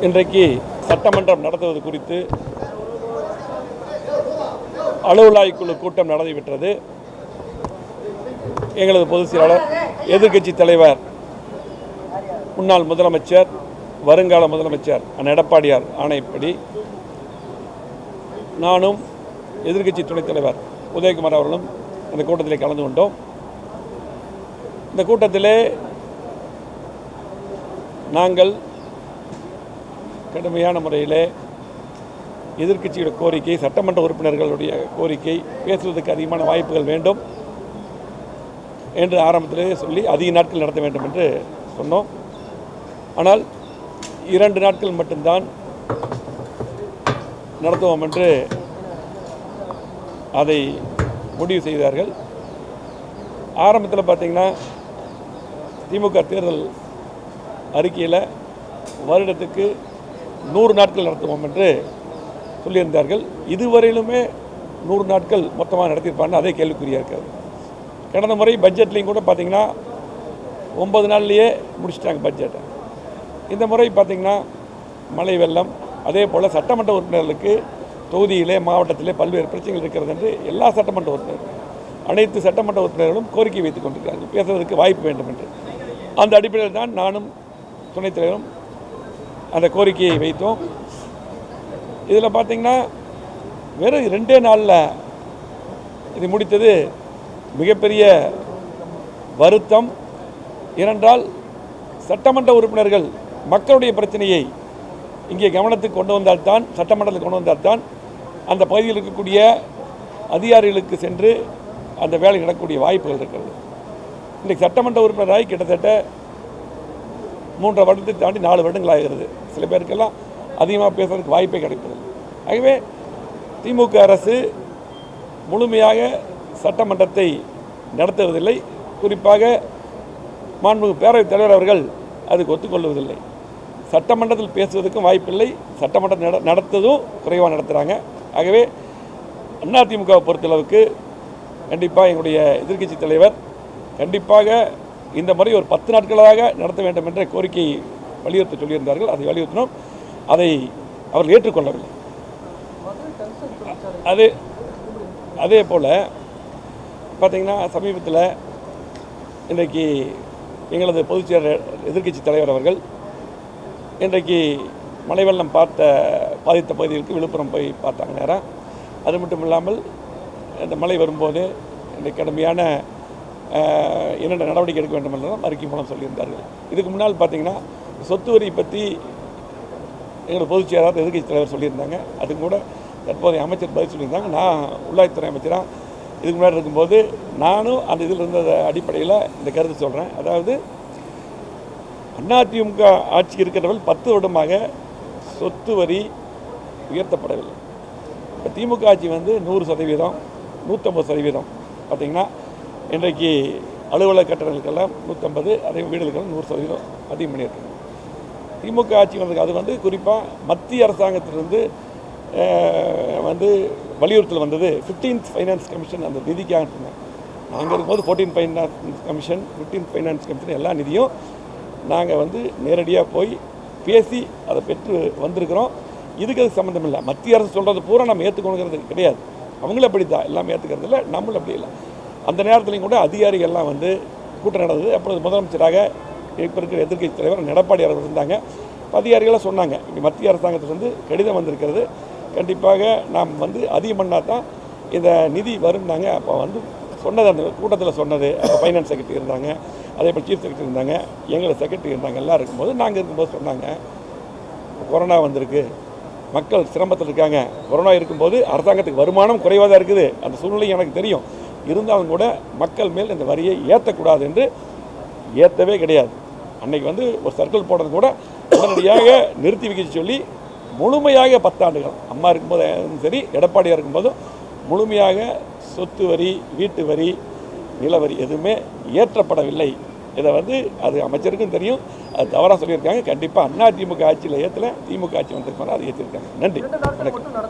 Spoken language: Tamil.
இன்றைக்கு சட்டமன்றம் நடத்துவது குறித்து அலுவலாய்வு குழு கூட்டம் நடந்துவிட்டது. எங்களது பொதுச் செயலாளர், எதிர்க்கட்சி தலைவர், முன்னாள் முதலமைச்சர், வருங்கால முதலமைச்சர் அண்ணன் எடப்பாடியார் ஆணைப்படி நானும் எதிர்க்கட்சி துணைத் தலைவர் உதயகுமார் அவர்களும் அந்த கூட்டத்தில் கலந்து கொண்டோம். இந்த கூட்டத்திலே நாங்கள் கடுமையான முறையில் எதிர்க்கட்சியோட கோரிக்கை, சட்டமன்ற உறுப்பினர்களுடைய கோரிக்கை, பேசுவதற்கு அதிகமான வாய்ப்புகள் வேண்டும் என்று ஆரம்பத்திலே சொல்லி அதிக நாட்கள் நடத்த வேண்டும் என்று சொன்னோம். ஆனால் 2 நாட்கள் மட்டும்தான் நடத்துவோம் என்று அதை முடிவு செய்தார்கள். ஆரம்பத்தில் பார்த்திங்கன்னா திமுக தேர்தல் அறிக்கையில் வருடத்துக்கு 100 நாட்கள் நடத்துவோம் என்று சொல்லியிருந்தார்கள். இதுவரையிலுமே 100 நாட்கள் மொத்தமாக நடத்தியிருப்பாங்க. அதே கேள்விக்குறியாக இருக்காது. கடந்த முறை பட்ஜெட்லேயும் கூட பார்த்திங்கன்னா 9 நாள்லேயே முடிச்சிட்டாங்க பட்ஜெட்டை. இந்த முறை பார்த்திங்கன்னா மழை வெள்ளம், அதே போல் சட்டமன்ற உறுப்பினர்களுக்கு தொகுதியிலே மாவட்டத்திலே பல்வேறு பிரச்சனைகள் இருக்கிறது என்று எல்லா சட்டமன்ற உறுப்பினர்களும், அனைத்து சட்டமன்ற உறுப்பினர்களும் கோரிக்கை வைத்துக் கொண்டிருக்கிறார்கள், பேசுவதற்கு வாய்ப்பு வேண்டும் என்று. அந்த அடிப்படையில் தான் நானும் துணைத் தலைவரும் அந்த கோரிக்கையை வைத்தோம். இதில் பார்த்திங்கன்னா வெறும் 2 நாளில் இது முடித்தது மிகப்பெரிய வருத்தம். ஏனென்றால் சட்டமன்ற உறுப்பினர்கள் மக்களுடைய பிரச்சனையை இங்கே கவனத்துக்கு கொண்டு வந்தால்தான், சட்டமன்றத்தில் கொண்டு வந்தால்தான் அந்த பகுதியில் இருக்கக்கூடிய அதிகாரிகளுக்கு சென்று அந்த வேலை நடக்கக்கூடிய வாய்ப்புகள் இருக்கிறது. இன்றைக்கு சட்டமன்ற உறுப்பினராகி கிட்டத்தட்ட 3 வருடத்தை தாண்டி 4 வருடங்கள் ஆகிறது. சில பேருக்கெல்லாம் அதிகமாக பேசுவதற்கு வாய்ப்பே கிடைப்பதில்லை. ஆகவே திமுக அரசு முழுமையாக சட்டமன்றத்தை நடத்துவதில்லை. குறிப்பாக மாண்புமிகு பேரவைத் தலைவர் அவர்கள் அதுக்கு ஒத்துக்கொள்வதில்லை. சட்டமன்றத்தில் பேசுவதற்கும் வாய்ப்பில்லை, சட்டமன்றம் நடத்ததும் குறைவாக நடத்துகிறாங்க. ஆகவே அதிமுகவை பொறுத்தளவுக்கு கண்டிப்பாக எங்களுடைய எதிர்க்கட்சி தலைவர் கண்டிப்பாக இந்த முறை ஒரு 10 நாட்களாக நடத்த வேண்டும் என்ற கோரிக்கையை வலியுறுத்த சொல்லியிருந்தார்கள். அதை வலியுறுத்தினோம். அதை அவர்கள் ஏற்றுக்கொள்ளவில்லை. அதே போல் பார்த்திங்கன்னா சமீபத்தில் இன்றைக்கு எங்களது பொதுச் செயலாளர், எதிர்க்கட்சி தலைவர் அவர்கள் இன்றைக்கு மழை வெள்ளம் பாதித்த பகுதிகளுக்கு விழுப்புரம் போய் பார்த்தாங்க நேரம். அது மட்டும் இல்லாமல் இந்த மழை வரும்போது இந்த கடுமையான என்னென்ன நடவடிக்கை எடுக்க வேண்டும் என்றும் அறிக்கை மூலம் சொல்லியிருந்தார்கள். இதுக்கு முன்னால் பார்த்திங்கன்னா சொத்து வரி பற்றி எங்களோட பொதுச் செயலாளர், எதிர்க்கட்சி தலைவர் சொல்லியிருந்தாங்க. அதுக்கு கூட தற்போதைய அமைச்சர் பதில் சொல்லியிருந்தாங்க. நான் உள்ளாட்சித்துறை அமைச்சராக இதுக்கு முன்னாடி இருக்கும்போது நானும் அந்த இதில் இருந்த அடிப்படையில் இந்த கருத்து சொல்கிறேன். அதாவது அதிமுக ஆட்சி இருக்கிறவர்கள் 10 வருடமாக சொத்து வரி உயர்த்தப்படவில்லை. இப்போ திமுக ஆட்சி 100%, 150% பார்த்திங்கன்னா இன்றைக்கு அலுவலக கட்டணங்களுக்கெல்லாம் 150, அதே வீடுகளுக்கெல்லாம் 100% அதிகம் பண்ணியிருக்காங்க. திமுக ஆட்சி அது குறிப்பாக மத்திய அரசாங்கத்திலிருந்து வலியுறுத்தல் வந்தது 15th ஃபைனான்ஸ் கமிஷன் அந்த நிதிக்காக இருந்தாங்க. நாங்கள் இருக்கும்போது 14th finance commission, 15th finance commission எல்லா நிதியும் நாங்கள் நேரடியாக போய் பேசி அதை பெற்று வந்திருக்கிறோம். இதுக்கு அது சம்மந்தம் இல்லை. மத்திய அரசு சொல்கிறது பூரா நம்ம ஏற்றுக்கணுங்கிறது கிடையாது. அவங்களும் அப்படி தான் எல்லாமே ஏற்றுக்கிறது இல்லை, நம்மளும் அப்படி இல்லை. அந்த நேரத்துலையும் கூட அதிகாரிகள்லாம் கூட்டம் நடந்தது. அப்பொழுது முதலமைச்சராக இப்போ இருக்கிற எதிர்க்கட்சி தலைவர் எடப்பாடி அவர்கள் இருந்தாங்க. அதிகாரிகளாக சொன்னாங்க, இப்படி மத்திய அரசாங்கத்திலிருந்து கடிதம் வந்திருக்கிறது, கண்டிப்பாக நாம் அதிகம் பண்ணால் தான் இந்த நிதி வரும்னாங்க. அப்போ சொன்னது, அந்த கூட்டத்தில் சொன்னது, அப்போ ஃபைனான்ஸ் செக்ரட்டரி இருந்தாங்க, அதே போல் சீஃப் செக்ரட்டரி இருந்தாங்க, எங்களை செக்ரட்டரி இருந்தாங்க. எல்லாம் இருக்கும்போது நாங்கள் இருக்கும்போது சொன்னாங்க, கொரோனா வந்திருக்கு, மக்கள் சிரமத்தில் இருக்காங்க. கொரோனா இருக்கும்போது அரசாங்கத்துக்கு வருமானம் குறைவாக தான் இருக்குது, அந்த சூழ்நிலை எனக்கு தெரியும். இருந்தாலும் கூட மக்கள் மேல் இந்த வரியை ஏற்றக்கூடாது என்று ஏற்றவே கிடையாது. அன்றைக்கி ஒரு சர்க்கிள் போடுறது கூட உடனடியாக நிறுத்தி வைக்க சொல்லி முழுமையாக 10 ஆண்டுகள் அம்மா இருக்கும்போது சரி, எடப்பாடியாக இருக்கும்போதும் முழுமையாக சொத்து வரி, வீட்டு வரி, நிலவரி எதுவுமே ஏற்றப்படவில்லை. இதை அது அமைச்சருக்கும் தெரியும். அது தவறாக சொல்லியிருக்காங்க. கண்டிப்பாக அதிமுக ஆட்சியில் ஏற்றலை, திமுக ஆட்சி வந்திருக்காங்க, அதை ஏற்றிருக்காங்க. நன்றி, வணக்கம்.